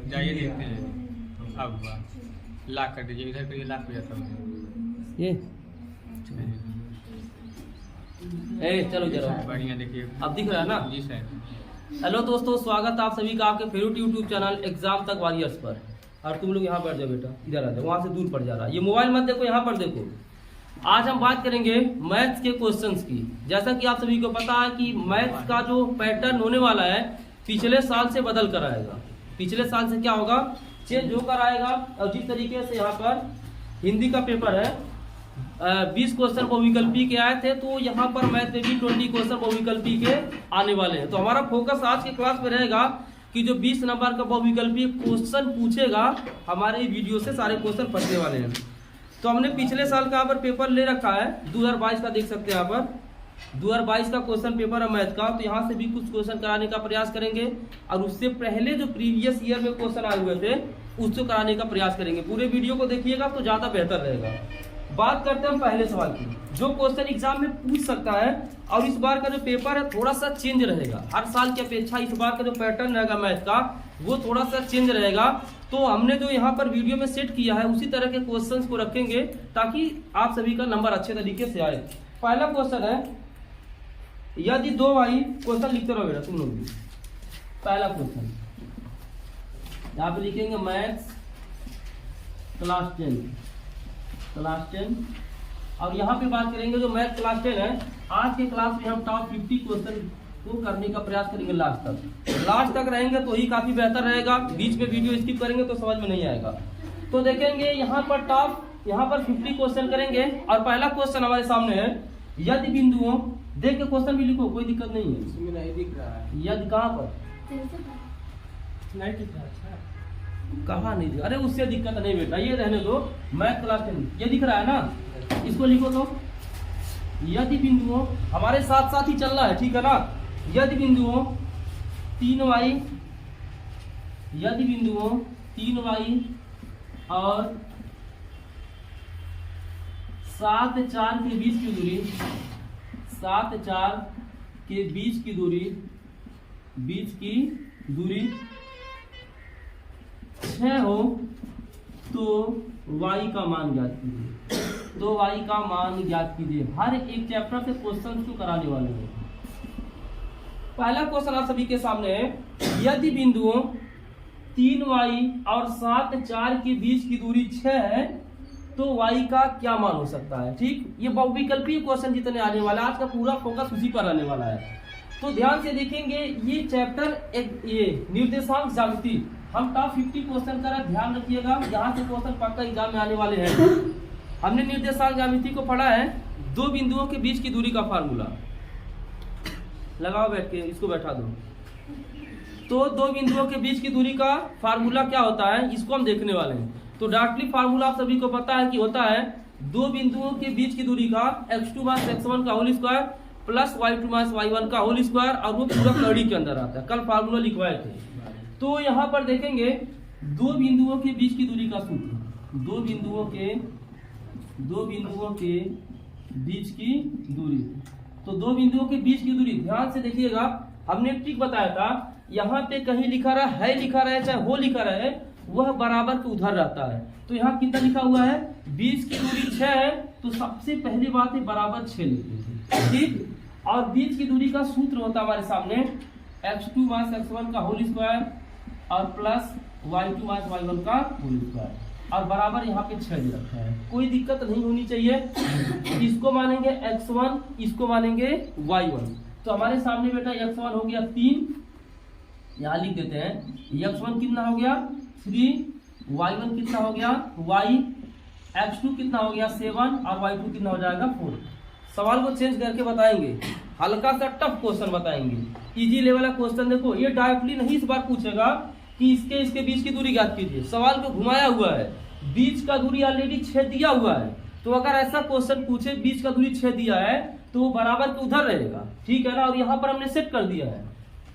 जाइए देखते हैं। अब हुआ लाख कर दीजिए, इधर करिए, लाख हो जाता है ये। ए चलो जरा बढ़िया। देखिए अब दिख रहा है ना? जी सर। हेलो दोस्तों, स्वागत है आप सभी का आपके फेवरेट यूट्यूब चैनल एग्जाम तक वॉरियर्स पर। और तुम लोग यहाँ बैठ जाओ बेटा, इधर आ जाओ, वहाँ से दूर पड़ जा रहा है। ये मोबाइल मत देखो, यहाँ पर देखो। आज हम बात करेंगे मैथ्स के क्वेश्चंस की। जैसा कि आप सभी को पता है कि मैथ्स का जो पैटर्न होने वाला है पिछले साल से बदल कर आएगा। पिछले साल से क्या होगा, चेंज होकर आएगा। और जिस तरीके से यहाँ पर हिंदी का पेपर है 20 क्वेश्चन बहुविकल्पी के आए थे, तो यहाँ पर मैथ में भी 20 क्वेश्चन बहुविकल्पी के आने वाले हैं। तो हमारा फोकस आज के क्लास में रहेगा कि जो 20 नंबर का बहुविकल्पी क्वेश्चन पूछेगा, हमारे वीडियो से सारे क्वेश्चन फंसने वाले हैं। तो हमने पिछले साल का यहाँ पर पेपर ले रखा है 2022 का, देख सकते हैं यहाँ पर 2022 का क्वेश्चन पेपर है मैथ का। तो यहाँ से भी कुछ क्वेश्चन कराने का प्रयास करेंगे और उससे पहले जो प्रीवियस ईयर में क्वेश्चन आए हुए थे उसको कराने का प्रयास करेंगे। पूरे वीडियो को देखिएगा तो ज्यादा बेहतर रहेगा। बात करते हैं हम पहले सवाल की, जो क्वेश्चन एग्जाम में पूछ सकता है। और इस बार का जो पेपर है थोड़ा सा चेंज रहेगा, हर साल की अपेक्षा इस बार का जो पैटर्न रहेगा मैथ का वो थोड़ा सा चेंज रहेगा। तो हमने जो यहाँ पर वीडियो में सेट किया है उसी तरह के क्वेश्चंस को रखेंगे ताकि आप सभी का नंबर अच्छे तरीके से आए। पहला क्वेश्चन है, यदि 2y, क्वेश्चन लिखते रहो बेटा तुम लोग भी। पहला क्वेश्चन यहाँ पे लिखेंगे मैथ्स क्लास 10 और यहाँ पे बात करेंगे जो मैथ क्लास 10 है। आज के क्लास में हम टॉप 50 क्वेश्चन को करने का प्रयास करेंगे लास्ट तक रहेंगे तो ही काफी बेहतर रहेगा। बीच में वीडियो स्किप करेंगे तो समझ में नहीं आएगा। तो देखेंगे यहाँ पर यहाँ पर 50 क्वेश्चन करेंगे। और पहला क्वेश्चन हमारे सामने है, यदि बिंदुओं, देख के क्वेश्चन भी लिखो, कोई दिक्कत नहीं है। इसमें नहीं दिख रहा है। यदि कहाँ पर नहीं दिख रहा है, कहाँ नहीं दिख, अरे उससे दिक्कत नहीं बेटा, ये रहने दो। मैथ क्लास 10 ये दिख रहा है ना, इसको लिखो। तो यदि बिंदुओं, हमारे साथ साथ ही चल रहा है, ठीक है ना। यदि बिंदुओं 3y, यदि बिंदुओं 3y और 7 4 के बीच की दूरी, 7 4 के बीच की दूरी 6 हो तो y का मान ज्ञात कीजिए। तो y का मान ज्ञात कीजिए। हर एक चैप्टर से क्वेश्चन को कराने वाले हैं। पहला क्वेश्चन आप सभी के सामने है, यदि बिंदुओं 3y और 7 4 के बीच की दूरी 6 है तो y का क्या मान हो सकता है। ठीक, ये बहुविकल्पी क्वेश्चन जितने आने वाला है, आज का पूरा फोकस उसी पर रहने वाला है। तो ध्यान से देखेंगे ये चैप्टर ये निर्देशांक ज्यामिति, हम टॉप 50 क्वेश्चन का ध्यान रखिएगा, यहाँ से क्वेश्चन पक्का एग्जाम में आने वाले हैं। हमने निर्देशांक ज्यामिति को पढ़ा है, दो बिंदुओं के बीच की दूरी का फार्मूला लगाओ, बैठ के इसको बैठा दो। तो दो बिंदुओं के बीच की दूरी का फार्मूला क्या होता है, इसको हम देखने वाले हैं। तो डायरेक्टली फार्मूला आप सभी को पता है कि होता है दो बिंदुओं के बीच की दूरी का x2 - x1 का whole square plus y2 - y1 का होल स्क्वायर, और वो पूरा कड़ी के अंदर आता है। कल फार्मूला लिखवाए थे। तो यहाँ पर देखेंगे दो बिंदुओं के बीच की दूरी का सूत्र, दो बिंदुओं के बीच की दूरी। तो दो बिंदुओं के बीच की दूरी, ध्यान से देखिएगा, हमने ट्रिक बताया था। यहाँ पे कहीं लिखा रहा है, लिखा रहा है, चाहे हो लिखा रहा है, वह बराबर के उधर रहता है। तो यहाँ कितना लिखा हुआ है, 20 की दूरी 6 है, तो सबसे पहली बात है बराबर 6 लिखते हैं। ठीक, और बीच की दूरी का सूत्र होता है हमारे सामने x2 - x1 का होल स्क्वायर और प्लस y2 - y1 का होल स्क्वायर, और बराबर यहाँ पे 6 दे रखा है। कोई दिक्कत नहीं होनी चाहिए। इसको मानेंगे x1, इसको मानेंगे y1। तो हमारे सामने बेटा x1 हो गया 3, यहाँ लिख देते हैं। x1 कितना हो गया 3, y1 कितना हो गया y, x2 कितना हो गया 7 और y2 कितना हो जाएगा 4। सवाल को चेंज करके बताएंगे, हल्का सा टफ क्वेश्चन बताएंगे। इजी लेवल का क्वेश्चन देखो, ये डायरेक्टली नहीं इस बार पूछेगा कि इसके बीच की दूरी ज्ञात कीजिए। सवाल को घुमाया हुआ है, बीच का दूरी ऑलरेडी 6 दिया हुआ है। तो अगर ऐसा क्वेश्चन पूछे बीच का दूरी 6 दिया है तो वो बराबर के उधर रहेगा, ठीक है ना। और यहाँ पर हमने सेट कर दिया है।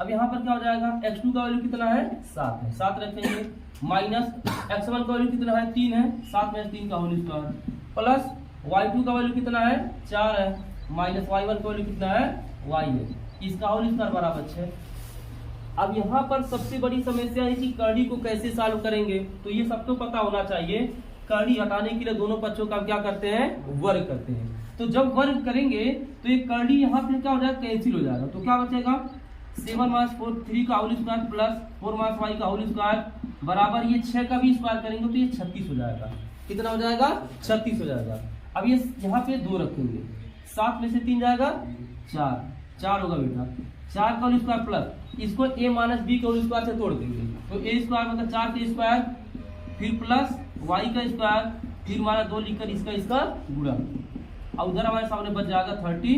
अब यहाँ पर क्या हो जाएगा, x2 का वैल्यू कितना है 7 है, 7 रखेंगे, माइनस x1 का वैल्यू कितना है 3 है, 7 में 3 का होल स्क्वायर, प्लस y2 का वैल्यू कितना है 4 है, माइनस y1 का वैल्यू कितना है y है, इसका होल स्क्वायर बराबर 6। अब यहाँ पर सबसे बड़ी समस्या है कि कर्ली को कैसे सॉल्व करेंगे। तो ये सबको पता होना चाहिए, कर्ली हटाने के लिए दोनों पक्षों का क्या करते हैं, वर्ग करते हैं। तो जब वर्ग करेंगे तो ये कर्ली यहाँ पे क्या हो जाएगा, कैंसिल हो जाएगा। तो क्या बचेगा, 7 - 4 3 का होल स्क्वायर प्लस 4 - 5 का होल स्क्वायर बराबर ये 6 का भी स्क्वायर करेंगे तो ये 36 हो जाएगा। कितना हो जाएगा, 36 हो जाएगा। अब ये यहाँ पे 2 रखेंगे, 7 में से 3 जाएगा 4 होगा बेटा, 4 का होल स्क्वायर प्लस इसको a - b के होल स्क्वायर से तोड़ देंगे। तो a स्क्वायर मतलब 4 का स्क्वायर फिर प्लस y का स्क्वायर फिर हमारा 2 लिखकर इसका गुणा। अब उधर हमारे सामने बच जाएगा 36।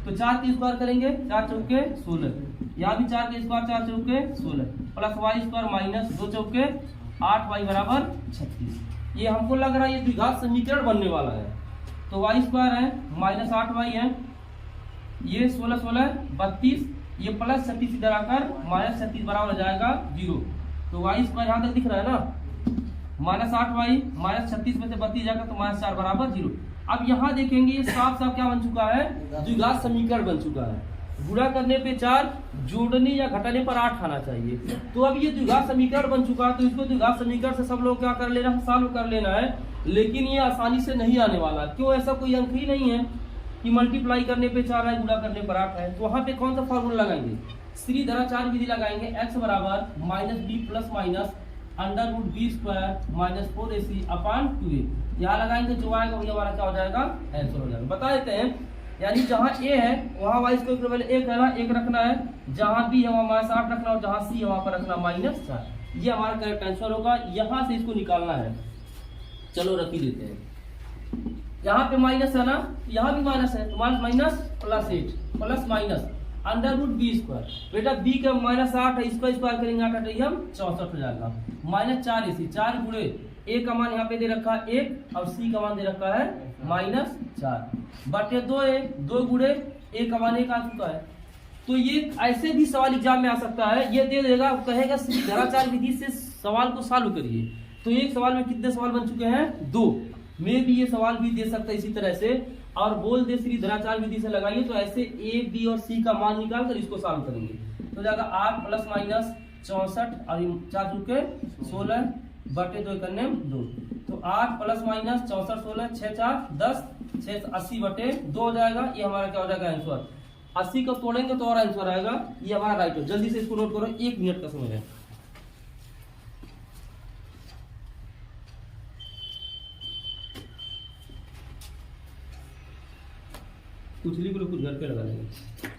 तो 4 के स्क्वायर करेंगे, 4 चौके 16, यहाँ भी 4 के स्क्वायर 4 चौके 16 प्लस y स्क्वायर माइनस 2 चौके 8y बराबर 36। ये हमको लग रहा है ये द्विघात समीकरण बनने वाला है। तो y स्क्वायर है माइनस 8y है, ये 16 16 32, ये प्लस 36 इधर आकर माइनस 36 बराबर हो जाएगा 0। तो y स्क्वायर यहाँ तक दिख रहा है ना, माइनस 8y माइनस 36 में से 32 जाएगा तो माइनस 4 बराबर 0। अब यहाँ देखेंगे ये साफ साफ क्या बन चुका है, द्विघात समीकरण बन चुका है। गुणा करने पे 4, जोड़ने या घटाने पर 8 आना चाहिए। तो अब ये द्विघात समीकरण बन चुका है, तो इसको द्विघात समीकरण से सब लोग क्या कर लेना है, सॉल्व कर लेना है। लेकिन ये आसानी से नहीं आने वाला, क्यों, ऐसा कोई अंक ही नहीं है कि मल्टीप्लाई करने पे 4 है, गुणा करने पर 8 है। तो वहाँ पे कौन सा फॉर्मूला लगाएंगे, श्रीधराचार्य विधि लगाएंगे। x बराबर -b plus minus √b square minus 4ac upon 2a, यहाँ लगाएंगे, जो आएगा वही हमारा क्या हो जाएगा, आंसर हो जाएगा। बता देते हैं, यानी जहाँ a है वहाँ y स्क्वायर इक्वल 1 है ना, 1 रखना है, जहाँ b है वहाँ -8 रखना, और जहाँ c है वहाँ पर रखना -4। ये हमारा करेक्ट आंसर होगा। यहाँ से इसको निकालना है, चलो रख ही देते हैं। यहाँ पे माइनस है ना, यहाँ भी माइनस है, तो minus plus 8 plus minus √b square, बेटा b का -8 है, इसका स्क्वायर करेंगे 8 8 हम 64 हो जाएगा, -4ac 4 गुणे a का मान यहाँ पे दे रखा है 1 और c का मान दे रखा है -4 बटे 2a, 2 गुणे a का मान 1 आ चुका है। तो ये ऐसे भी सवाल एग्जाम में आ सकता है, ये दे देगा, कहेगा श्रीधराचार्य विधि से सवाल को सॉल्व करिए। तो एक सवाल में कितने सवाल बन चुके हैं, 2 में भी ये सवाल भी दे सकता है इसी तरह से, और बोल दे श्रीधराचार्य विधि से लगाइए। तो ऐसे a b और c का मान निकाल कर इसको सॉल्व करेंगे। तो जाएगा 8 प्लस माइनस 64 और 4 चुके 16 बटे 2 करने 2, तो 8 प्लस माइनस 64 16 6 4 10 6 80 बटे 2 हो जाएगा। ये हमारा क्या हो जाएगा आंसर। 80 को तोड़ेंगे तो और आंसर आएगा, ये हमारा राइट हो। जल्दी से इसको नोट करो, 1 मिनट का समय है। कुचली को कुछ घर पे लगा लेंगे।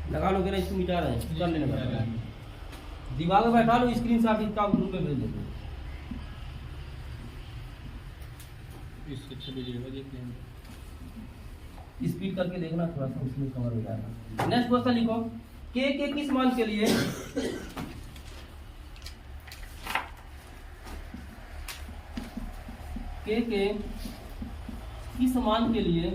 लगा लो, इसको मिटा रहे हैं, कर लेने का दिमाग में बैठा लो, स्क्रीन शॉट इसका ग्रुप में भेज देते। स्पीड करके देखना, थोड़ा सा उसमें कवर हो जाएगा। नेक्स्ट क्वेश्चन लिखो, के किस मान के लिए के किस मान के लिए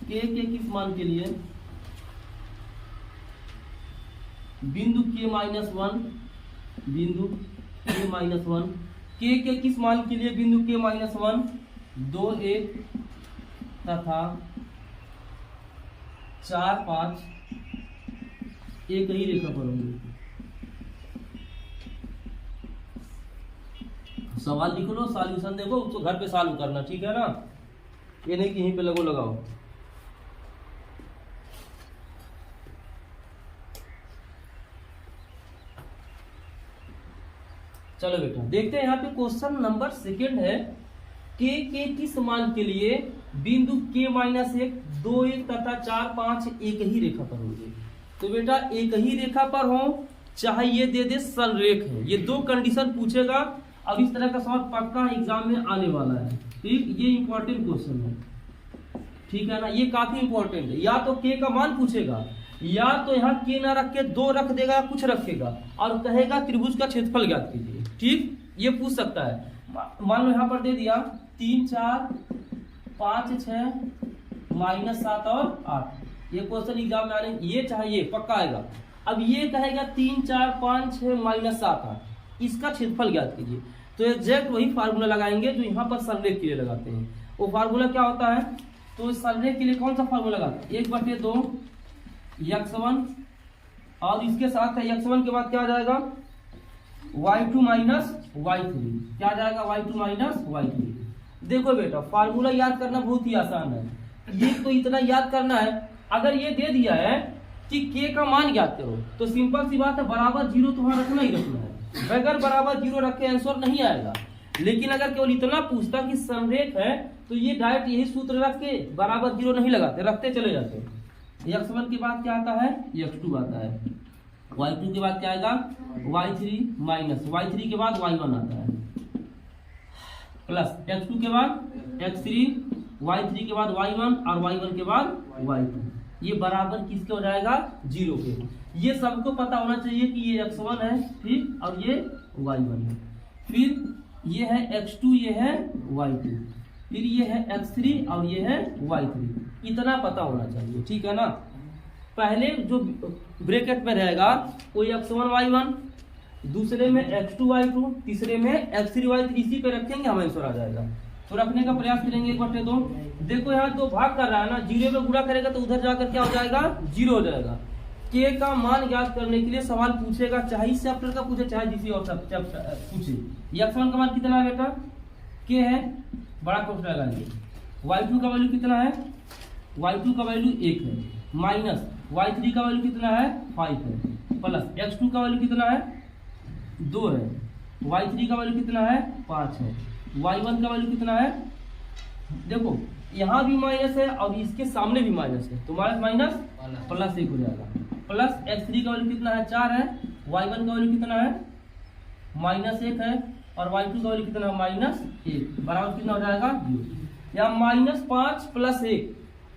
के किस मान के लिए बिंदु k-1 बिंदु k-1 के किस मान के लिए बिंदु k-1 2 1 तथा 4 5 एक ही रेखा पर होंगे। सवाल लिख लो, सॉल्यूशन देखो, उसको घर पे सॉल्व करना, ठीक है ना, ये नहीं कि यहीं पे लगो लगाओ। चलो बेटा देखते हैं, यहाँ पे क्वेश्चन नंबर 2 है, के किस मान के लिए बिंदु k-1 2 1 तथा 4 5 एक ही रेखा पर होंगे। तो बेटा एक ही रेखा पर हो चाहे ये दे दे संरेख है। ये दो कंडीशन पूछेगा और इस तरह का सवाल पक्का एग्जाम में आने वाला है। ठीक, ये इंपॉर्टेंट क्वेश्चन है, ठीक है ना, ये काफी इंपॉर्टेंट है। या तो के का मान पूछेगा, या तो यहाँ के ना रख के 2 रख देगा, कुछ रखेगा और कहेगा त्रिभुज का क्षेत्रफल ज्ञात कीजिए। ठीक, ये पूछ सकता है। मान लो यहाँ पर दे दिया 3 4 5 6 -7 और 8। ये क्वेश्चन एग्जाम में आने, ये चाहिए पक्का आएगा। अब ये कहेगा 3 4 5 6 -7 8, इसका क्षेत्रफल ज्ञात कीजिए। तो एग्जैक्ट वही फार्मूला लगाएंगे जो यहाँ पर संरेख के लिए लगाते हैं। वो फार्मूला क्या होता है, तो संरेख के लिए कौन सा फार्मूला लगाते हैं, 1/2 x1 और इसके साथ है x1 के बाद क्या आ जाएगा y2 - y3, क्या आ जाएगा y2 - y3। देखो बेटा फार्मूला याद करना बहुत ही आसान है, ये तो इतना याद करना है। अगर ये दे दिया है कि k का मान ज्ञात करो तो सिंपल सी बात है बराबर 0 तो वहां रखना ही रखना है। बगैर बराबर 0 रखे आंसर नहीं आएगा। लेकिन अगर केवल इतना पूछता कि संरेख है तो ये डायरेक्ट यही सूत्र रख के बराबर 0 नहीं लगाते, रखते चले जाते। x1 के बाद क्या आता है, x2 आता है, y2 के बाद क्या आएगा y3 माइनस y3 के बाद y1 आता है, प्लस x2 के बाद x3, y3 के बाद y1 और y1 के बाद y2। ये बराबर किसके हो जाएगा, 0 के। ये सबको पता होना चाहिए कि ये x1 है, ठीक, और ये y1 है। फिर ये है x2, ये है y2, फिर ये है x3 और ये है y3। इतना पता होना चाहिए, ठीक है ना। पहले जो ब्रैकेट में रहेगा वो x1 y1, दूसरे में x2 y2, तीसरे में x3 y3, इसी पे रखेंगे हमारे आंसर आ जाएगा। तो रखने का प्रयास करेंगे 1/2। देखो यहाँ 2 भाग कर रहा है ना, 0 में गुणा करेगा तो उधर जाकर क्या हो जाएगा, 0 हो जाएगा। के का मान ज्ञात करने के लिए सवाल पूछेगा, चाहे इस चैप्टर का पूछे चाहे किसी और चैप्टर पूछे। x1 का मान कितना है बेटा, के है, बड़ा क्वेश्चन लगाएंगे। y2 का वैल्यू कितना है, y2 का वैल्यू 1 है, माइनस y3 का वैल्यू कितना है 5 है, प्लस x2 का वैल्यू कितना है 2 है, y3 का वैल्यू कितना है 5 है, y1 का वैल्यू कितना है, देखो यहाँ भी माइनस है और इसके सामने भी माइनस है, तो माइनस माइनस प्लस 1 हो जाएगा, प्लस x3 का वैल्यू कितना है 4 है, y1 का वैल्यू कितना है -1 है और y2 का वैल्यू कितना है -1, बराबर कितना हो जाएगा 0। या -5 + 1,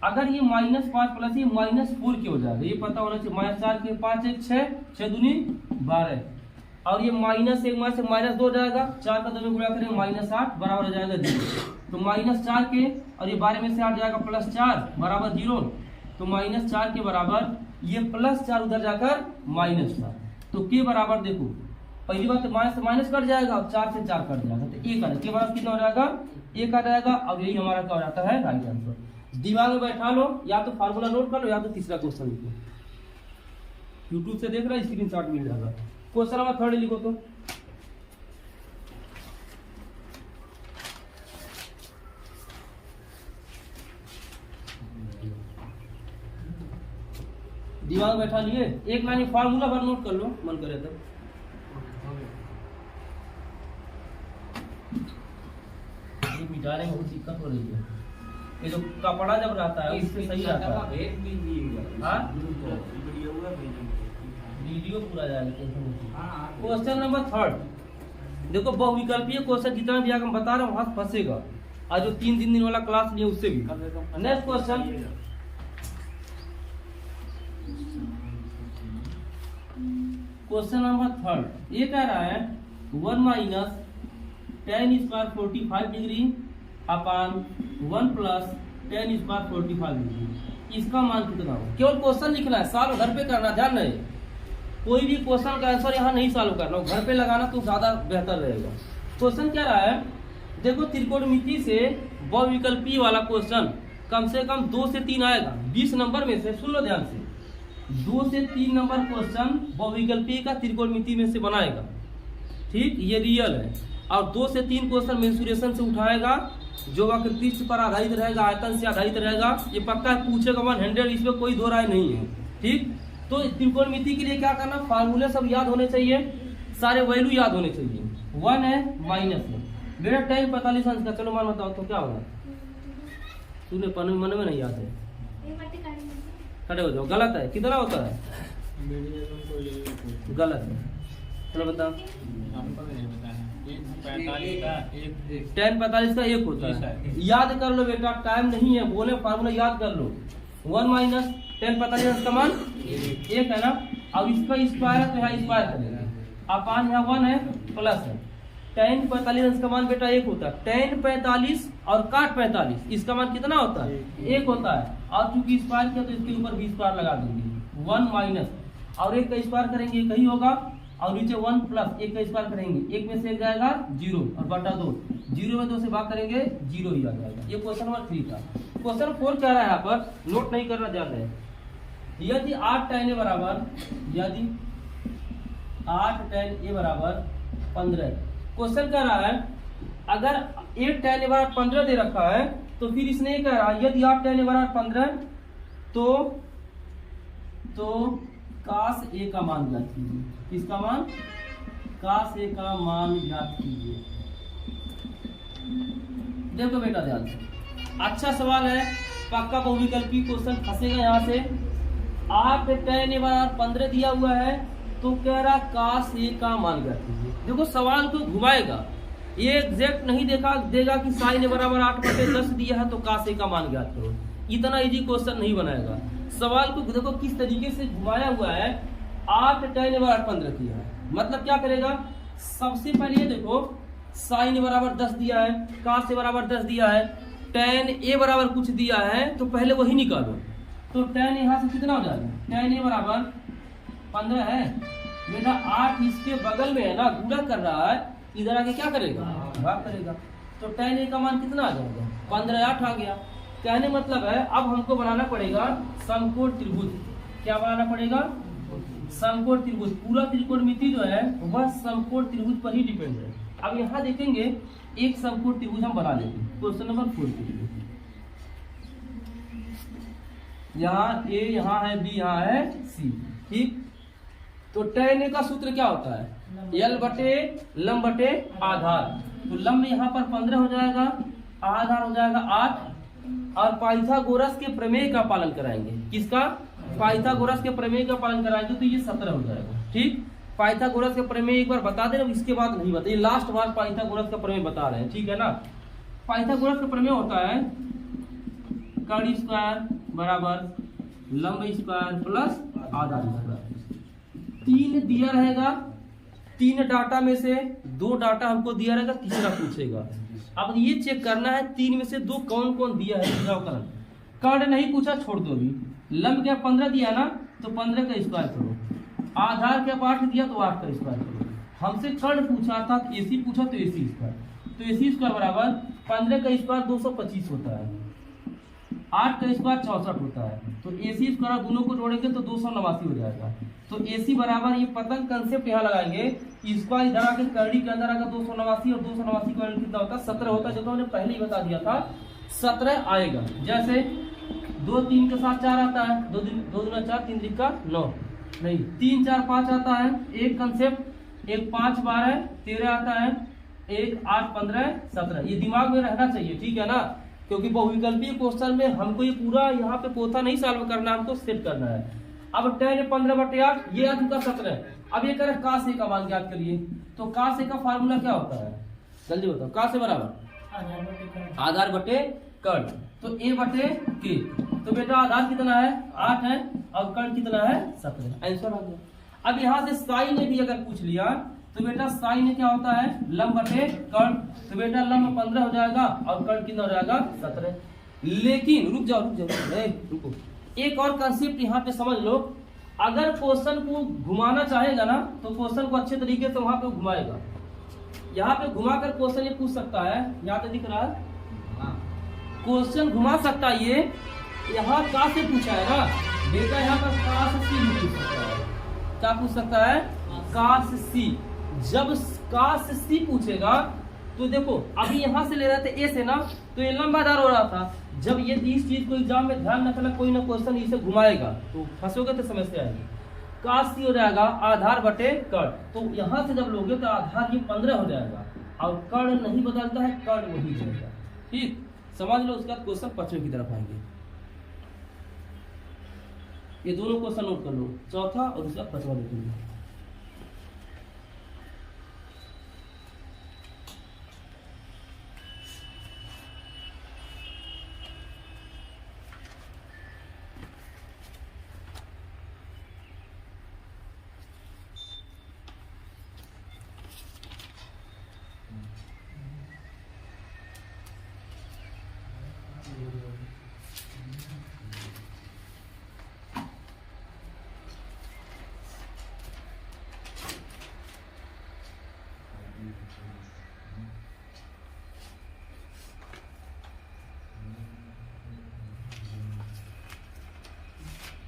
अगर ये -5 प्लस ये -4 के हो जाएगा, ये पता होना चाहिए। -4 के 5 1 6, 6 दूनी 12 और ये -1 से -2 हो जाएगा, 4 का 2 में गुणा करेंगे -8 बराबर हो जाएगा 0। तो -4 के और ये 12 में से 8 जाएगा +4 बराबर 0। तो -4 के बराबर ये +4 उधर जाकर -4, तो के बराबर देखो पहली बात तो माइनस से माइनस कट जाएगा और 4 से 4 कट जाएगा, तो 1 आ जाएगा, के बराबर कितना हो जाएगा 1 आ जाएगा। अब यही हमारा क्या हो जाता है राइट आंसर। दिमाग में बैठा लो, या तो फार्मूला नोट कर लो या तो तीसरा क्वेश्चन लिखो। यूट्यूब से देख रहा है, स्क्रीनशॉट मिल जाएगा। क्वेश्चन नंबर 3 लिखो तो दिमाग बैठा लिए, एक लाइन फार्मूला भर नोट कर लो मन करे तो। ये मिटाने में बहुत दिक्कत हो रही है, ये जो कपड़ा जब रहता है इससे सही रहता है। हाँ वीडियो पूरा जाएगा। क्वेश्चन नंबर 3 देखो, बहुविकल्पीय क्वेश्चन जितना भी हम बता रहे हैं वहां फंसेगा, और जो 3 दिन वाला क्लास लिए उससे भी। नेक्स्ट क्वेश्चन, क्वेश्चन नंबर 3 ये कह रहा है 1 - tan² 45 डिग्री अपान 1 + tan² 45 डिग्री, इसका मान कितना हो। केवल क्वेश्चन लिखना है, सॉल्व घर पे करना, ध्यान रहे। कोई भी क्वेश्चन का आंसर यहाँ नहीं सॉल्व करना, घर पे लगाना तो ज्यादा बेहतर रहेगा। क्वेश्चन क्या रहा है, देखो त्रिकोणमिति से बहुविकल्पीय वाला क्वेश्चन कम से कम 2 से 3 आएगा 20 नंबर में से। सुन लो ध्यान से, 2 से 3 नंबर क्वेश्चन बहुविकल्पीय का त्रिकोणमिति में से बनाएगा, ठीक, ये रियल है। और 2 से 3 क्वेश्चन मेंसुरेशन से उठाएगा, जो वक्रपृष्ठ पर आधारित रहेगा, आयतन से आधारित रहेगा, ये पक्का पूछेगा 100, इसमें कोई दो राय नहीं है, ठीक। तो त्रिकोणमिति के लिए क्या करना, फार्मूले सब याद होने चाहिए, सारे वैल्यू याद होने चाहिए। 1 है माइनस है, बेटा tan 45 अंश का, चलो मान बताओ तो क्या होगा, तूने मन में नहीं याद है, खड़े हो जाओ, गलत है। कितना होता है गलत है। चलो बताओ। हमको नहीं बताया। 45 का एक 10 45 का 1 होता है। याद कर लो बेटा, टाइम नहीं है, बोले फार्मूला याद कर लो। 1 माइनस 10 45 का मान 1 है ना। अब इसका स्क्वायर है तो यहाँ स्क्वायर करेंगे। अपान यहाँ 1 है प्लस है। 10 45 का मान बेटा 1 होता है। 10 45 और काट 45 इसका मान कितना होता है? 1 होता है। और चूंकि स्क्वायर किया तो इसके ऊपर भी स्क्वायर लगा देंगे। 1 माइनस और 1 का स्क्वायर करेंगे 1 ही होगा, और नीचे 1 प्लस 1 का स्क्वायर करेंगे 1 में से 1 जाएगा 0 और बटा 2, 0 में 2 से भाग करेंगे 0 ही आ जाएगा। ये क्वेश्चन नंबर 3 था। क्वेश्चन 4 कह रहा है, यहाँ पर नोट नहीं करना चाहते हैं। यदि 8 tan a बराबर, यदि 8 tan a बराबर 15, क्वेश्चन कह रहा है अगर 8 tan a बराबर 15 दे रखा है तो फिर इसने ये कह रहा है यदि 8 tan a बराबर 15 तो काश a का मान ज्ञात कीजिए। किसका मान? काश a का मान ज्ञात कीजिए। देखो बेटा ध्यान से, अच्छा सवाल है, पक्का बहुविकल्पी क्वेश्चन फंसेगा यहाँ से। 8 tan a बराबर 15 दिया हुआ है तो कह रहा काश a का मान ज्ञात कीजिए। देखो सवाल को घुमाएगा, ये एग्जैक्ट नहीं देगा कि साइन a बराबर 8/10 दिया है तो काश a का मान ज्ञात करो। इतना इजी क्वेश्चन नहीं बनाएगा। सवाल को देखो किस तरीके से घुमाया हुआ है। 8 tan a बराबर 15 किया है, मतलब क्या करेगा? सबसे पहले ये देखो साइन a बराबर 10 दिया है, काश a बराबर 10 दिया है, tan a बराबर कुछ दिया है तो पहले वही निकालो। तो tan यहाँ से कितना हो जाएगा? tan a बराबर 15 है बेटा। 8 इसके बगल में है ना, गुणा कर रहा है, इधर आके क्या करेगा? भाग करेगा। तो tan a का मान कितना आ जाएगा? 15 8 आ गया। कहने मतलब है अब हमको बनाना पड़ेगा समकोण त्रिभुज। क्या बनाना पड़ेगा? समकोण त्रिभुज। पूरा त्रिकोणमिति जो है वह समकोण त्रिभुज पर ही डिपेंड है। अब यहाँ देखेंगे एक समकोण त्रिभुज हम बना लेंगे। क्वेश्चन नंबर 4 के लिए यहाँ A यहाँ है, B यहाँ है, C, ठीक। तो tan a का सूत्र क्या होता है? L बटे लंब बटे आधार। तो लंब यहाँ पर 15 हो जाएगा, आधार हो जाएगा 8, और पाइथागोरस के प्रमेय का पालन कराएंगे। किसका? पाइथागोरस के प्रमेय का पालन कराएंगे तो ये 17 हो जाएगा, ठीक। पाइथागोरस का प्रमेय एक बार बता देना, इसके बाद नहीं बता, ये लास्ट बार पाइथागोरस का प्रमेय बता रहे हैं, ठीक है ना। पाइथागोरस का प्रमेय होता है कर्ण स्क्वायर बराबर लंब स्क्वायर प्लस आधार स्क्वायर। 3 दिया रहेगा, 3 डाटा में से 2 डाटा हमको दिया रहेगा, तीसरा पूछेगा। अब ये चेक करना है 3 में से 2 कौन कौन दिया है। कर्ण नहीं पूछा, छोड़ दो अभी। लंब क्या 15 दिया ना, तो 15 का स्क्वायर करो। आधार क्या 8 दिया तो 8 का स्क्वायर करो। हमसे कर्ण पूछा था, AC पूछा तो AC स्क्वायर। तो AC स्क्वायर बराबर 15 का स्क्वायर 225 होता है, 8 का स्क्वायर 64 होता है। तो AC स्क्वायर दोनों को जोड़ेंगे तो 289 हो जाएगा। तो AC बराबर, ये पतंग कंसेप्ट यहाँ लगाएंगे, स्क्वायर इधर आके करड़ी के अंदर आकर 289 और 289 का कितना होता है? 17 होता है, जो तो हमने पहले ही बता दिया था 17 आएगा। जैसे 2 3 के साथ 4 आता है, 2 दूना 4, 3 3 9, नहीं 3 4 5 आता है, एक कंसेप्ट, एक 5 12 13 आता है, एक 8 15 17। ये दिमाग में रहना चाहिए, ठीक है ना, क्योंकि बहुविकल्पीय क्वेश्चन में हमको ये पूरा यहाँ पे पोथा नहीं सॉल्व करना, हमको सेट करना है। अब tan 15/8 ये आ चुका 17। अब ये करें काश a का मान ज्ञात करिए। तो काश a का फार्मूला क्या होता है? जल्दी बताओ। काश a बराबर आधार बटे कर्ण, तो a बटे k। तो बेटा आधार कितना है? 8 है, और कर्ण कितना है? 17। आंसर आ गया। अब यहाँ से साइन a भी अगर पूछ लिया तो बेटा साइन a क्या होता है? लंब बटे कर्ण। तो बेटा लंब 15 हो जाएगा और कर्ण कितना हो जाएगा? 17। लेकिन रुक जाओ रुको, एक और कंसेप्ट यहाँ पे समझ लो। अगर क्वेश्चन को घुमाना चाहेगा ना तो क्वेश्चन को अच्छे तरीके से वहां पे घुमाएगा। यहाँ पे घुमाकर क्वेश्चन ये पूछ सकता है, यहाँ पे दिख रहा है क्वेश्चन घुमा सकता है। ये यहाँ का से पूछा है ना बेटा, यहाँ पर का से सी भी पूछ सकता है। क्या पूछ सकता है? का से सी। जब का से सी पूछेगा तो देखो अभी यहाँ से ले रहे थे ए से ना, तो ये लंबादार हो रहा था। जब ये इस चीज को एग्जाम में ध्यान रखना, कोई ना क्वेश्चन इसे घुमाएगा तो फंसोगे तो समस्या आएगी। का सी हो जाएगा आधार बटे कर्ण। तो यहाँ से जब लोगे तो आधार ये 15 हो जाएगा और कर्ण नहीं बदलता है, कर्ण वही रहेगा, ठीक। समझ लो। उसके बाद क्वेश्चन 5वें की तरफ आएंगे। ये दोनों क्वेश्चन नोट कर लो, चौथा और इसका पांचवा लिख लो।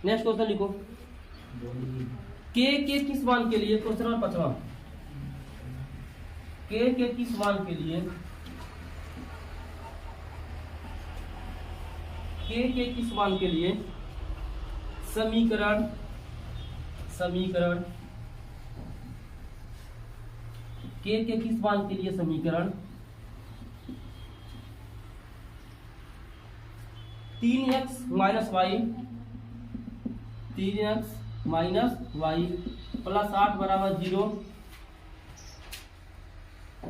नेक्स्ट क्वेश्चन लिखो, के किस मान के लिए, क्वेश्चन नंबर 5वां, के किस मान के लिए, के किस मान के लिए समीकरण के किस मान के लिए समीकरण 3x माइनस वाई प्लस 8 बराबर 0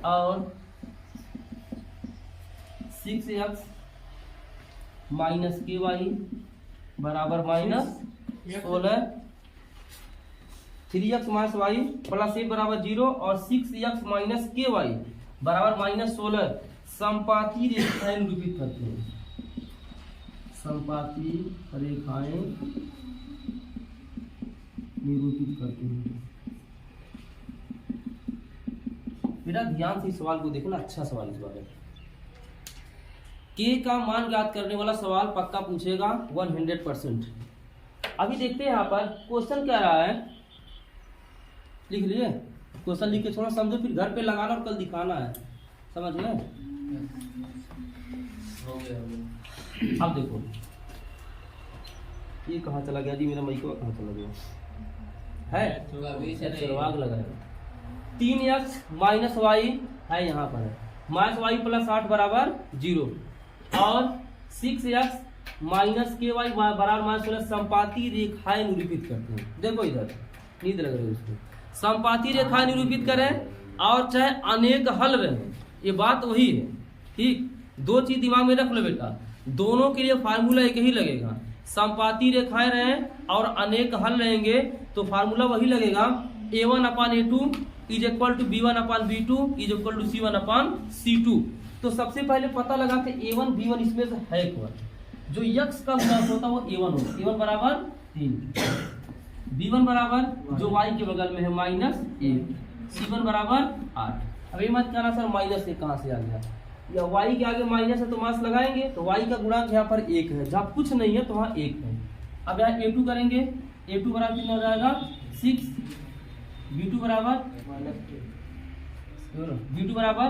और 6x माइनस के वाई बराबर minus 16, 3x minus Y plus 8 बराबर 0 और 6x माइनस के वाई बराबर माइनस 16 समपाती रेखाएं निरूपित करते हैं। समपाती रेखाएं निरूपित करते हैं। बेटा ध्यान से इस सवाल को देखना, अच्छा सवाल इस बार है। के का मान ज्ञात करने वाला सवाल पक्का पूछेगा 100%। अभी देखते हैं यहाँ पर क्वेश्चन क्या रहा है, लिख लिए, क्वेश्चन लिख के थोड़ा समझो, फिर घर पे लगाना और कल दिखाना है, समझ गए? अब देखो ये कहाँ चला गया जी, मेरा माइक कहाँ चला गया है, आग लगाया। 3x माइनस वाई है यहाँ पर है, माइनस वाई प्लस 8 बराबर 0 और 6x माइनस के वाई बराबर माइनस 16 संपाती रेखाएं निरूपित करते हैं। देखो इधर नींद लग रही है उसको, संपाती रेखाएं निरूपित करें और चाहे अनेक हल रहे, ये बात वही है। ठीक, दो चीज दिमाग में रख लो बेटा, दोनों के लिए फार्मूला एक ही लगेगा, संपाती रेखाएं रहें और अनेक हल रहेंगे तो फार्मूला वही लगेगा, a1 upon a2 is equal to b1 upon b2 is equal to c1 upon c2। तो सबसे पहले पता लगा कि a1 b1 इसमें से है कौन, जो x का गुणक होता है वो a1 होता है, a1 बराबर 3, b1 बराबर जो y के बगल में है माइनस 1, c1 बराबर 8। अब ये मत कहना सर माइनस 1 कहाँ से आ गया, या y के आगे माइनस है तो मास लगाएंगे, तो y का गुणांक यहाँ पर 1 है, जहाँ कुछ नहीं है तो वहाँ 1 है। अब यहाँ a2 करेंगे, a2 बराबर कितना हो जाएगा 6, b2 बराबर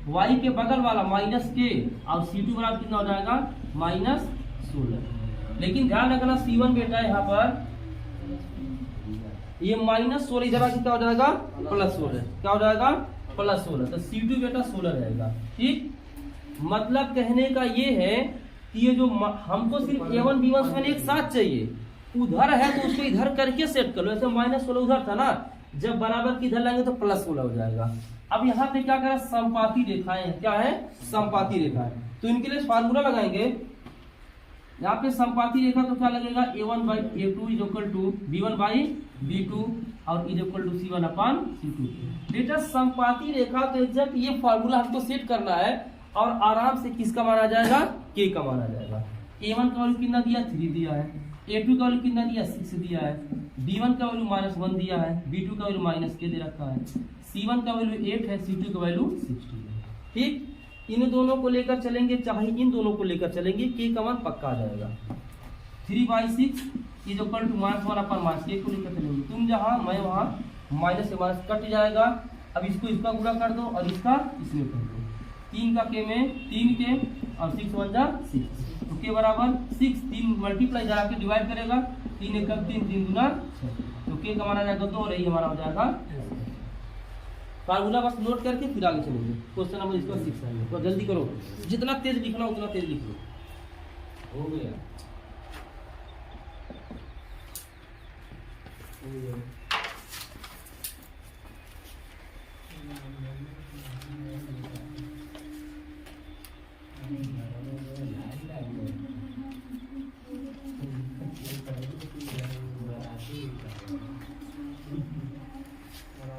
y के बगल वाला माइनस के और c2 बराबर कितना हो जाएगा माइनस 16। लेकिन ध्यान रखना c1 बेटा यहाँ पर ये माइनस 16 इधर कितना हो जाएगा प्लस 16, क्या हो जाएगा प्लस 16, तो c2 बेटा 16 रहेगा। ठीक, मतलब कहने का ये है कि ये जो हमको सिर्फ a1 b1 एक साथ चाहिए, उधर है तो उसको इधर करके सेट कर लो, ऐसे माइनस 16 उधर था ना, जब बराबर की इधर लाएंगे तो प्लस 16 हो जाएगा। अब यहाँ पे क्या करा, संपाती रेखाएं, क्या है संपाती रेखाएं, तो इनके लिए फार्मूला लगाएंगे। यहाँ पे संपाती रेखा तो क्या लगेगा, a1 by a2 is equal to b1 by b2 और is equal to c1 upon c2। बेटा संपाती रेखा तो एग्जैक्ट ये फार्मूला हमको सेट करना है और आराम से किसका माना जाएगा, k का माना जाएगा। a1 का वैल्यू कितना दिया 3 दिया है, a2 का वैल्यू कितना दिया 6 दिया है, b1 का वैल्यू -1 दिया है, b2 का वैल्यू माइनस के दे रखा है, c1 का वैल्यू 8 है, c2 का वैल्यू 60 है। ठीक, इन दोनों को लेकर चलेंगे, चाहे इन दोनों को लेकर चलेंगे, k का मान पक्का आ जाएगा। 3/6 is equal to -1 upon -k को लेकर चलेंगे, तुम जहां मैं वहां, माइनस से माइनस कट जाएगा। अब इसको इसका गुणा कर दो और इसका इसमें कर दो, 3 का k में 3 के और 6 1 जा 6, तो k बराबर 6, 3 मल्टीप्लाई जरा के डिवाइड करेगा, 3 1 3 3 दूना 6, तो k का मान आ जाएगा 2 और यही हमारा हो जाएगा फार्मूला। बस नोट करके फिर आगे चलेंगे, क्वेश्चन नंबर इसका 6 है, तो जल्दी करो, जितना तेज लिखना उतना तेज लिख लो। हो गया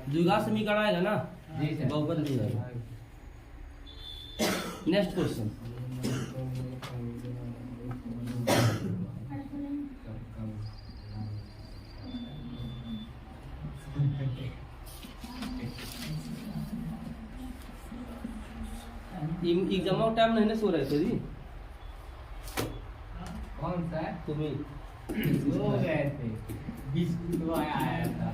द्विघात समीकरण आएगा ना, बहुपद नहीं आएगा। नेक्स्ट क्वेश्चन, एग्जाम टाइम नहीं ना सो रहे थे जी? कौन सा? तुम्हें सो गए थे, बिस्कुट आया था।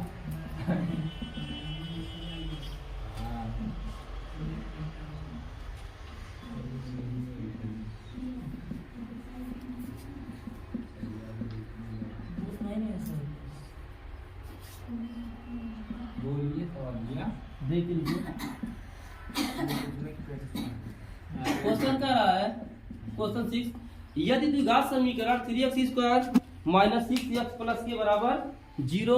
बोलिए तो अभिया देख लीजिए क्वेश्चन क्या रहा है। क्वेश्चन 6, यदि द्विघात समीकरण 3x² माइनस 6x प्लस के बराबर 0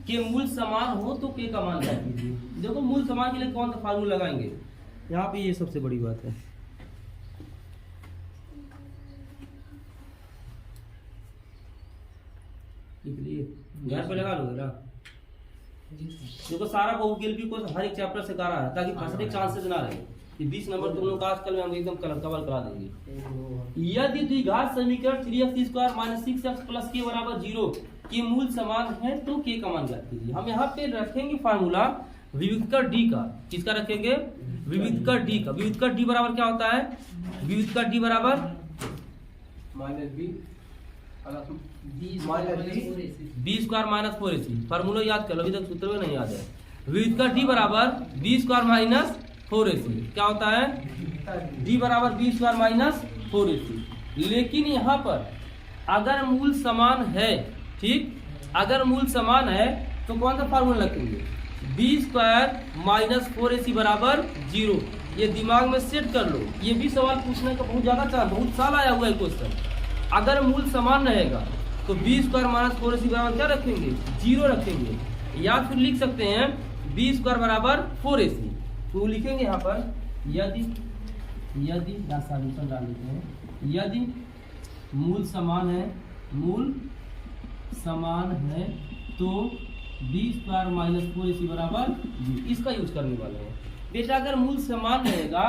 के मूल समान हो तो के का मान क्या कीजिए। देखो मूल समान के लिए कौन सा फार्मूला लगाएंगे, यहाँ पे ये सबसे बड़ी बात है। घर पे लगा लोगे ना। देखो सारा बहुविकल्पी को हर एक चैप्टर से करा है ताकि फंसने के चांसेस ना रहे। ये 20 नंबर तुम लोग आजकल में हम एकदम कवर करा देंगे। यदि द्विघात समीकरण 3x² माइनस 6x प्लस के बराबर 0 के मूल समान है तो के का मान ज्ञात कीजिए। हम यहाँ पे रखेंगे फार्मूला विविधकर डी का। किसका रखेंगे? विविधकर डी का। विविधकर डी बराबर क्या होता है? विविधकर डी बराबर b² माइनस 4ac। फार्मूला याद कर लो, अभी तक सूत्र में नहीं याद है। विविधकर डी बराबर b² माइनस 4ac। क्या होता है? d बराबर b² माइनस 4ac। लेकिन यहाँ पर अगर मूल समान है, ठीक, अगर मूल समान है तो कौन सा फार्मूला रखेंगे? b² माइनस 4ac बराबर 0। ये दिमाग में सेट कर लो। ये भी सवाल पूछने का बहुत ज्यादा बहुत साल आया हुआ है क्वेश्चन। अगर मूल समान रहेगा तो b² माइनस 4ac बराबर क्या रखेंगे? 0 रखेंगे। या फिर लिख सकते हैं b² बराबर 4ac। तो लिखेंगे यहाँ पर यदि सॉल्यूशन डाल देते हैं, यदि मूल समान है, मूल समान है तो b² माइनस 4ac बराबर 0। इसका यूज करने वाले हैं बेटा। अगर मूल समान रहेगा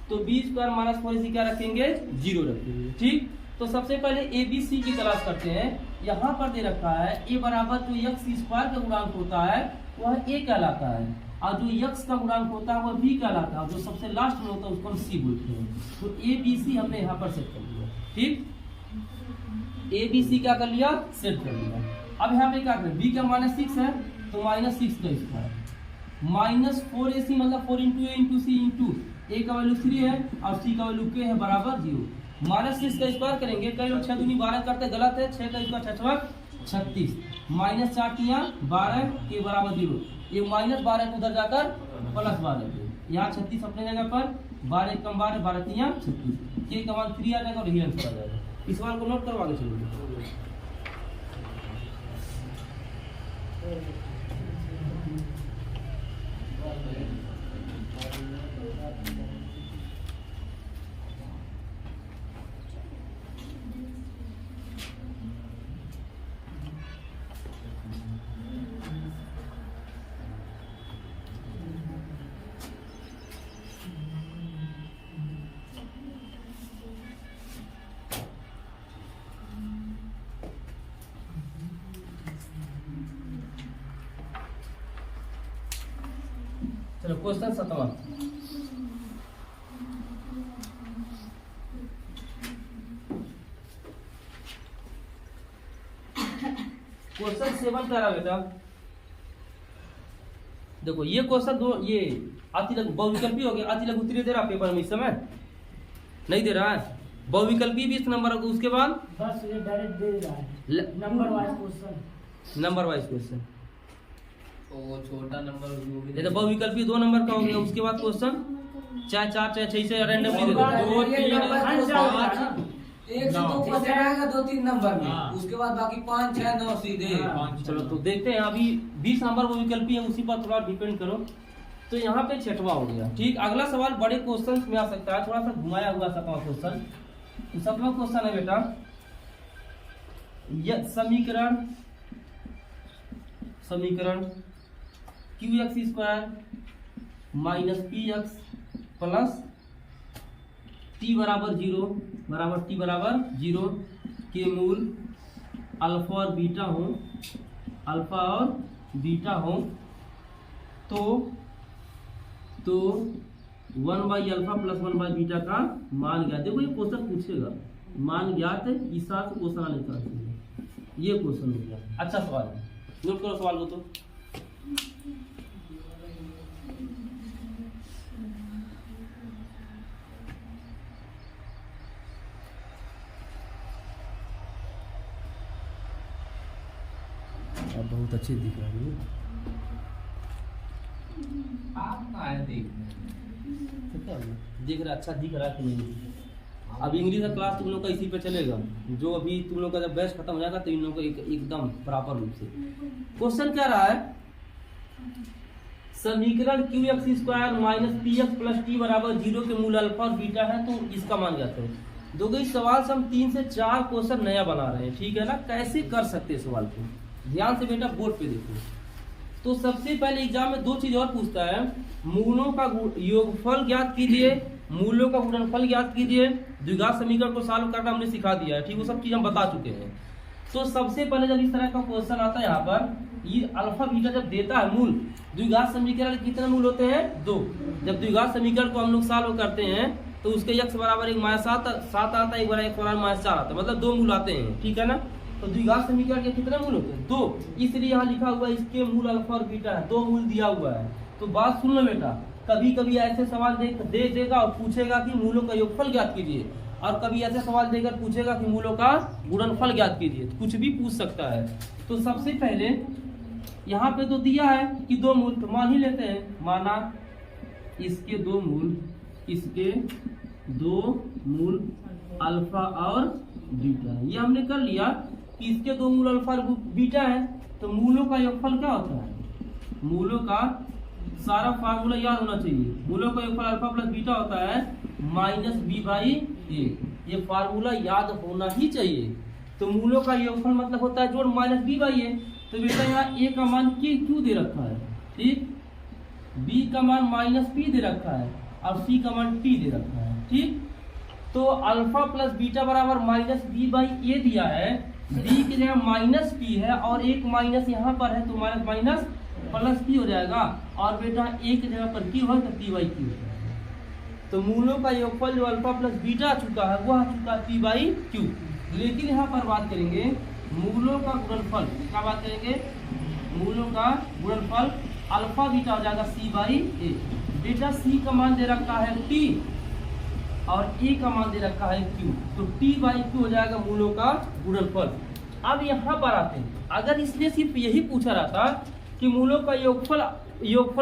तो b² माइनस 4ac क्या रखेंगे? 0 रखेंगे। ठीक, तो सबसे पहले ABC की तलाश करते हैं। यहाँ पर दे रखा है a बराबर जो x² का गुणांक होता है वह a कहलाता है, और जो x का गुणांक होता है वह b कहलाता है, जो सबसे लास्ट में होता है उसको हम c बोलते हैं। तो ABC हमने यहाँ पर सेट कर लिया। ठीक, ABC क्या कर लिया? सेट कर लिया। अब यहाँ पे क्या करें? b का माइनस 6 है तो माइनस 6 का स्क्वायर माइनस 4ac मतलब 4 into a into c into a का वैल्यू 3 है और c का वैल्यू k है बराबर 0। माइनस 6 का स्क्वायर करेंगे, कई लोग 6 दूनी 12 करते, गलत है। 6 का स्क्वायर 6 36 माइनस 4 किया 12 के बराबर 0। ये माइनस 12 को उधर जाकर प्लस 12 यहाँ 36 अपने जगह पर 12 कम 12 12 3 36 के का मान 3 आ जाएगा और यही आंसर आ जाएगा। इस बार को नोट करवा के चलिए। चलो क्वेश्चन 7वां। क्वेश्चन 7 कह रहा बेटा। देखो ये क्वेश्चन दो, ये अति लघु बहुविकल्पी हो गया। अति लघु उत्तरीय दे रहा पेपर में इस समय नहीं दे रहा है। बहुविकल्पी 20 नंबर होगा, उसके बाद बस ये डायरेक्ट दे रहा है number wise question. Number wise question तो छोटा नंबर जैसे बहुविकल्पी 2 नंबर का हो गया, उसके बाद क्वेश्चन चाहे 4 चाहे 6 से रैंडमली दे देता है। एक से 2 क्वेश्चन आएगा 2-3 नंबर में, हाँ। उसके बाद बाकी 5, 6, 9 सीधे। हाँ। चलो तो देखते हैं अभी 20 नंबर वो विकल्पी है, उसी पर थोड़ा डिपेंड करो। तो यहाँ पे 6वां हो गया। ठीक, अगला सवाल बड़े क्वेश्चन में आ सकता है, थोड़ा सा घुमाया हुआ 7वां क्वेश्चन। तो 7वां क्वेश्चन है बेटा, यह समीकरण qx² minus px plus t बराबर 0 के मूल अल्फा और बीटा हो तो 1/अल्फा प्लस 1/बीटा का मान ज्ञात। देखो ये क्वेश्चन पूछेगा, मान ज्ञात इस हिसाब से क्वेश्चन आने का, ये क्वेश्चन हो गया। अच्छा सवाल है, नोट करो सवाल को। तो बहुत अच्छे दिख रहा है, आप कहाँ है देखने? दिख रहा, अच्छा दिख रहा कि नहीं। अब इंग्लिश का क्लास तुम लोग का इसी पे चलेगा, जो अभी तुम लोग का जब बैच खत्म हो जाएगा तो इन लोगों को एकदम प्रॉपर रूप से। क्वेश्चन क्या रहा है, समीकरण qx² minus px plus t बराबर 0 के मूल अल्फा और बीटा है, तो इसका मान ज्ञात करो। दोगे इस सवाल से हम 3 से 4 क्वेश्चन नया बना रहे हैं, ठीक है ना। कैसे कर सकते हैं सवाल को, ध्यान से बेटा बोर्ड पे देखो। तो सबसे पहले एग्जाम में 2 चीज और पूछता है, मूलों का योगफल ज्ञात कीजिए, मूलों का गुणनफल ज्ञात कीजिए। द्विघात समीकरण को सॉल्व करना हमने सिखा दिया है, ठीक, वो सब चीज हम बता चुके हैं। तो सबसे पहले जब इस तरह का क्वेश्चन आता है, यहाँ पर ये अल्फा बीटा जब देता है मूल, द्विघात समीकरण के कितने मूल होते हैं, 2। जब द्विघात समीकरण को हम लोग सॉल्व करते हैं तो उसके x बराबर 1 -7 आता है, 1 बराबर 1 -4 आता है, मतलब 2 मूल आते हैं, ठीक है ना। तो द्विघात समीकरण के कितने मूल होते हैं, 2। इसलिए यहाँ लिखा हुआ है इसके मूल अल्फा और बीटा है, 2 मूल दिया हुआ है। तो बात सुन लो बेटा, कभी कभी ऐसे सवाल दे देगा और पूछेगा कि मूलों का योगफल ज्ञात कीजिए, और कभी ऐसे सवाल देकर पूछेगा कि मूलों का गुणनफल ज्ञात कीजिए, तो कुछ भी पूछ सकता है। तो सबसे पहले यहाँ पे तो दिया है कि 2 मूल, तो मान ही लेते हैं, माना इसके 2 मूल अल्फा और बीटा है। ये हमने कर लिया कि इसके 2 मूल अल्फा और बीटा है, तो मूलों का योगफल क्या होता है, मूलों का सारा फार्मूला याद होना चाहिए। मूलों का योगफल अल्फा प्लस बीटा होता है -b/a, ये फार्मूला याद होना ही चाहिए। तो मूलों का योगफल मतलब होता है जोड़ -b/a। तो बेटा यहाँ a का मान क्यों दे रखा है, ठीक, b का मान -p दे रखा है और c का मान t दे रखा है, ठीक। तो अल्फा प्लस बीटा बराबर -b/a दिया है, b की जगह -p है और एक माइनस यहाँ पर है, तो माइनस प्लस p हो जाएगा, और बेटा a की जगह पर q है तो p/q हो जाएगा। तो मूलों का योगफल जो अल्फा प्लस बीटा आ चुका है वो आ चुका है p/q। लेकिन यहाँ पर बात करेंगे मूलों का गुणनफल, क्या बात करेंगे, मूलों का गुणनफल अल्फा बीटा हो जाएगा c/a। बेटा c का मान दे रखा है t और a का मान दे रखा है q, तो t/q हो जाएगा मूलों का गुणनफल। अब यहाँ पर आते हैं, अगर इसने सिर्फ यही पूछा रहता कि मूलों का योगफल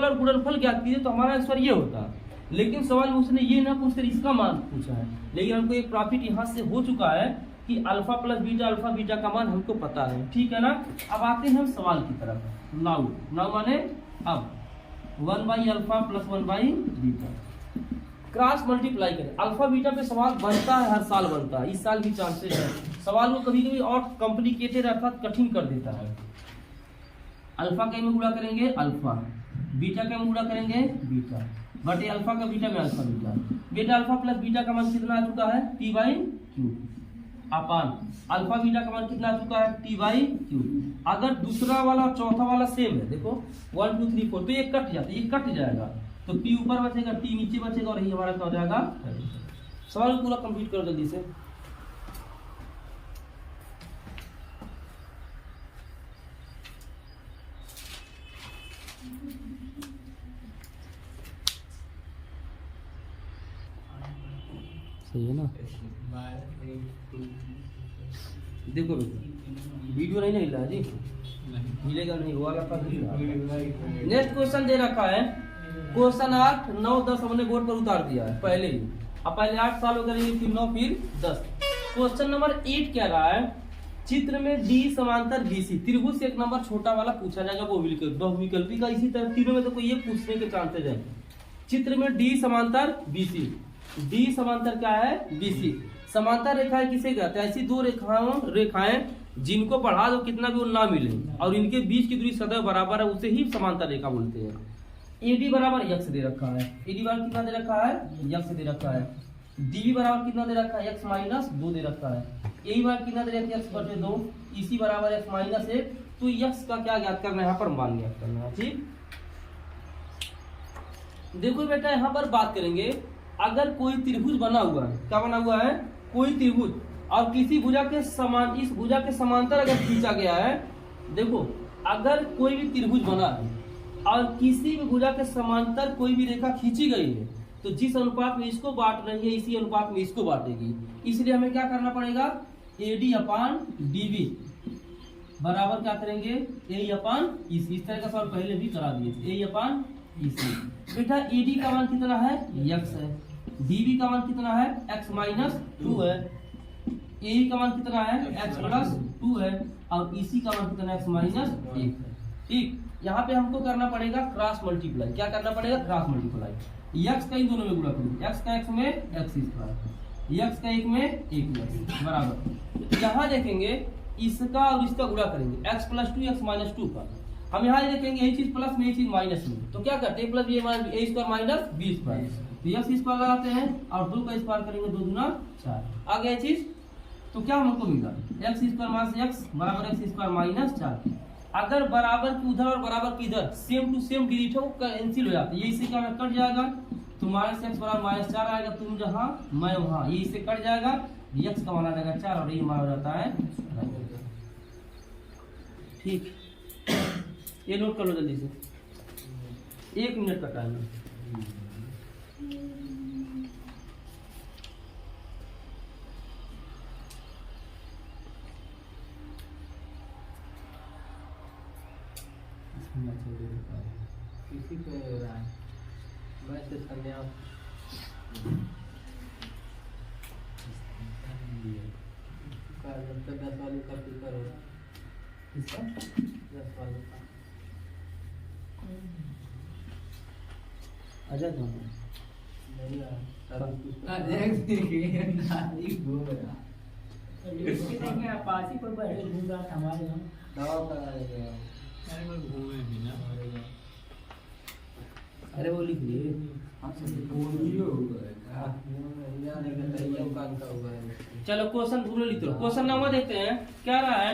और गुणनफल ज्ञात कीजिए, तो हमारा आंसर ये होता। लेकिन सवाल में उसने ये ना पूछकर इसका मान पूछा है। लेकिन हमको एक प्रॉफिट यहाँ से हो चुका है कि alpha plus beta, alpha beta का मान हमको पता है, ठीक है ना। अब आते हैं हम सवाल की तरफ। नाउ माने अब 1/अल्फा प्लस 1/बीटा क्रॉस मल्टीप्लाई करें। अल्फा बीटा पे सवाल बनता है, हर साल बनता है, इस साल भी चांसेस है। सवाल को कभी कभी और कॉम्प्लिकेटेड अर्थात कठिन कर देता है। अल्फा के में गुणा करेंगे अल्फा, बीटा के में गुणा करेंगे बीटा, बटे अल्फा का बीटा में अल्फा बीटा। बेटा अल्फा प्लस बीटा का मान कितना आ चुका है, p/q, अपान अल्फा बीटा का मान कितना आ चुका है, t/q। अगर दूसरा वाला और चौथा वाला सेम है, देखो 1 2 3 4, तो ये कट जाता है, ये कट जाएगा, तो p ऊपर बचेगा, t नीचे बचेगा, और ये हमारा क्या हो जाएगा। सवाल पूरा कंप्लीट करो जल्दी से। सही है ना, देखो वीडियो नहीं हिला है जी, मिलेगा नहीं, वो वाला का नेक्स्ट क्वेश्चन दे रखा है, क्वेश्चन 8 9 10 हमने बोर्ड पर उतार दिया है पहले ही। अब पहले 8 साल हो गए, फिर 9 फिर 10। क्वेश्चन नंबर 8 कह रहा है चित्र में डी समांतर बीसी त्रिभुज से एक नंबर छोटा वाला पूछा जाएगा वो बहुविकल्पी का। इसी तरह तीनों में तो कोई ये पूछने के चांसेस है। चित्र में डी समांतर बीसी, डी समांतर क्या है बीसी। समांतर रेखाएं किसे कहते हैं? ऐसी दो रेखाएं जिनको बढ़ा दो कितना भी वो ना मिले और इनके बीच की दूरी सदैव बराबर है उसे ही समांतर रेखा बोलते हैं। एडी बराबर यक्स दे रखा है, एडी बराबर कितना दे रखा है? यक्स दे रखा है। डीबी बराबर कितना दे रखा है? x माइनस 2 दे रखा है। ए बराबर कितना दे रखा है? x बटे 2। इसी बराबर x माइनस 1। तो x का क्या ज्ञात करना है? यहाँ पर मान ज्ञात करना है। ठीक, देखो बेटा यहाँ पर बात करेंगे। अगर कोई त्रिभुज बना हुआ है, क्या बना हुआ है? कोई त्रिभुज और किसी भुजा के समान, इस भुजा के समांतर अगर खींचा गया है, देखो अगर कोई भी त्रिभुज बना है और किसी भी भुजा के समांतर कोई भी रेखा खींची गई है तो जिस अनुपात में इसको बांट रही है इसी अनुपात में इसको बांटेगी। इसलिए हमें क्या करना पड़ेगा? AD अपान DB बराबर क्या करेंगे? A upon EC। इस तरह का सवाल पहले भी करा दिए। A upon EC। बेटा AD का मान कितना है? x है। DB का मान कितना है? x माइनस 2 है। AE का मान कितना है? x प्लस 2 है। और EC का मान कितना है? x माइनस 1 है। ठीक, यहाँ पे हमको करना पड़ेगा क्रॉस मल्टीप्लाई। क्या करना पड़ेगा? Cross multiply. x का इन दोनों में गुणा करेंगे, x का x में x स्क्वायर, x का 1 में 1 बराबर। यहाँ देखेंगे इसका और इसका गुणा करेंगे, x प्लस 2 x माइनस 2 का। हम यहाँ देखेंगे यही चीज प्लस में, यही चीज माइनस में, तो क्या करते हैं? प्लस बी माइनस ए स्क्वायर माइनस बी स्क्वायर। तो x स्क्वायर लगाते हैं और 2 का स्क्वायर करेंगे, 2 दूना 4। आ गया चीज। तो क्या हमको मिला? x स्क्वायर माइनस x बराबर x स्क्वायर माइनस 4। अगर बराबर की उधर और बराबर की इधर सेम टू सेम डिजिट हो कैंसिल हो जाते हैं, ये इससे क्या कट जाएगा? तो माइनस एक्स बराबर माइनस 4 आएगा। तुम जहां मैं वहां, ये इससे कट जाएगा। एक्स का मान आ जाएगा 4 और ये हमारा हो जाता है। ठीक, ये नोट कर लो जल्दी से, 1 मिनट का टाइम है। किसी पे रहा है वैसे संन्यास का 10 वाले का पेपर हो रहा है। इसका 10 वाले का अजय कौन नहीं आ पासी पर बैठे घूम रहा था हमारे यहाँ। दवा करा गया। अरे मैं घूमे भी ना। अरे वो लिख लिए। चलो क्वेश्चन पूरा लिख लो। क्वेश्चन नंबर देखते हैं, क्या रहा है?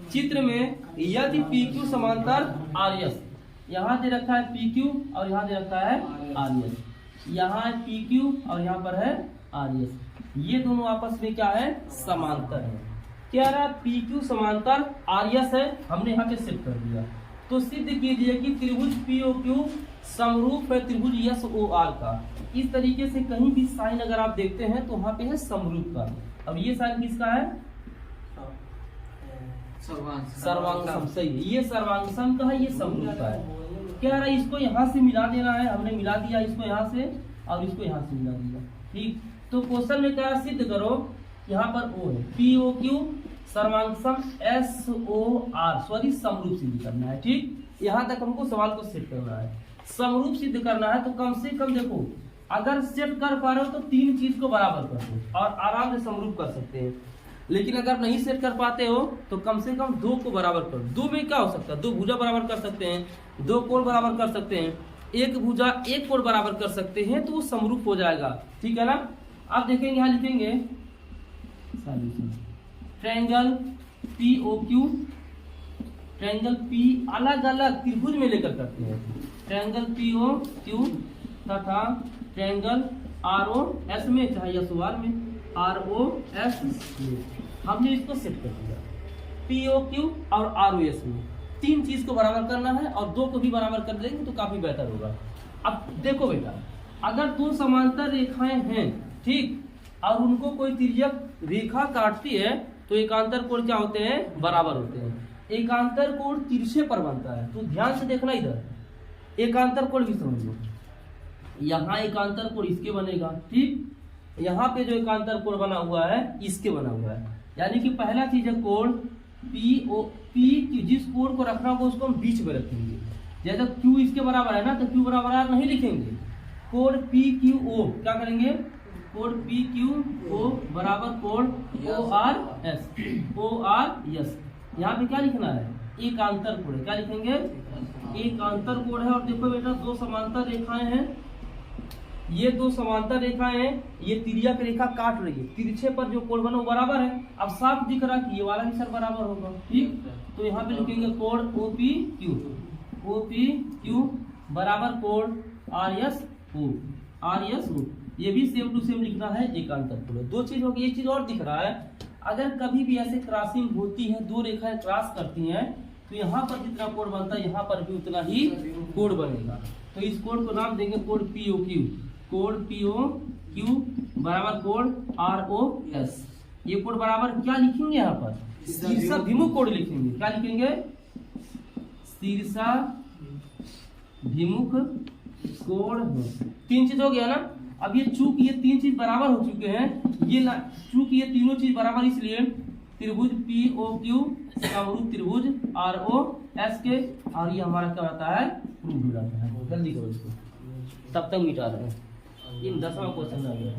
चित्र में यदि PQ समांतर RS, यहाँ दे रखा है PQ और यहाँ दे रखा है RS। यहाँ है PQ और यहाँ पर है RS। ये दोनों आपस में क्या है? समांतर है। क्या रहा? PQ समांतर RS है, हमने यहाँ पे सेट कर दिया। तो सिद्ध कीजिए कि त्रिभुज POQ समरूप है त्रिभुज SOR का। इस तरीके से कहीं भी साइन अगर आप देखते हैं तो वहां पे है समरूप का। अब ये साइन किसका है? सर्वांग सम। सही है, ये सर्वांग सम का है, ये समरूप का है। क्या रहा? इसको यहाँ से मिला देना है, हमने मिला दिया इसको यहाँ से और इसको यहाँ से मिला दिया। ठीक, तो क्वेश्चन में क्या सिद्ध करो? यहाँ पर O है, POQ सर्वांग सम SOR सॉरी समरूप सिद्ध करना है। ठीक, यहाँ तक हमको सवाल को सेट करना है। समरूप सिद्ध करना है तो कम से कम देखो, अगर सेट कर पा रहे हो तो 3 चीज को बराबर कर दो और आराम से समरूप कर सकते हैं। लेकिन अगर नहीं सेट कर पाते हो तो कम से कम 2 को बराबर करो। 2 में क्या हो सकता है? 2 भुजा बराबर कर सकते हैं, 2 कोण बराबर कर सकते हैं, 1 भुजा 1 कोण बराबर कर सकते हैं, तो वो समरूप हो जाएगा। ठीक है ना? आप देखेंगे यहाँ लिखेंगे ट्रायंगल POQ, ट्रायंगल P अलग अलग त्रिभुज में लेकर करते हैं। ट्रायंगल POQ तथा ट्रायंगल ROS में, चाहे SOR में, ROS में हमने इसको सेट कर दिया। POQ और ROS में 3 चीज को बराबर करना है और 2 को भी बराबर कर देंगे तो काफी बेहतर होगा। अब देखो बेटा, अगर 2 समांतर रेखाएं हैं, ठीक, और उनको कोई तिर्यक रेखा काटती है तो एकांतर कोण क्या होते हैं? बराबर होते हैं। एकांतर कोण तिरछे पर बनता है, तो ध्यान से देखना। इधर एकांतर कोण भी समझ लो, यहाँ एकांतर कोण इसके बनेगा, ठीक, यहाँ पे जो एकांतर कोण बना हुआ है इसके बना हुआ है। यानी कि पहला चीज है कोण पी, जिस कोण को रखना होगा उसको हम बीच में रखेंगे। जैसे Q इसके बराबर है ना, तो Q बराबर R नहीं लिखेंगे, कोण PQO क्या करेंगे, कोण PQO बराबर कोण ORS। यहाँ पे क्या लिखना है, एकांतर कोण है, क्या लिखेंगे, एकांतर कोण है। और देखो बेटा दो समांतर रेखाएं हैं, ये दो समांतर रेखाएं हैं, ये तिर्यक रेखा काट रही है, तिरछे पर जो कोण बना वो बराबर है। अब साफ दिख रहा कि ये वाला भी सर बराबर होगा, ठीक। तो यहाँ पे लिखेंगे कोण OPQ बराबर कोण RSO। ये भी सेम टू सेम लिखना है, एकांतर कोण। दो चीज होगी, एक चीज और दिख रहा है, अगर कभी भी ऐसे क्रॉसिंग होती है, दो रेखाएं क्रॉस करती हैं, तो यहाँ पर जितना कोण बनता है यहाँ पर भी उतना ही कोण बनेगा। तो इस कोण को नाम देंगे कोण POQ, कोण POQ बराबर कोण ROS। ये कोण बराबर क्या लिखेंगे, यहाँ पर शीर्षाभिमुख कोण लिखेंगे, क्या लिखेंगे, शीर्षाभिमुख कोण। तीन चीज हो गया ना। अब ये चूंकि ये तीन चीज बराबर हो चुके हैं, ये चूंकि ये तीनों चीज बराबर, इसलिए त्रिभुज POQ समरूप त्रिभुज ROS के, और ये हमारा क्या होता है, प्रूफ हो जाता है। जल्दी करो इसको, तब तक मिटा रहे हैं। इन 10वां क्वेश्चन आ गया।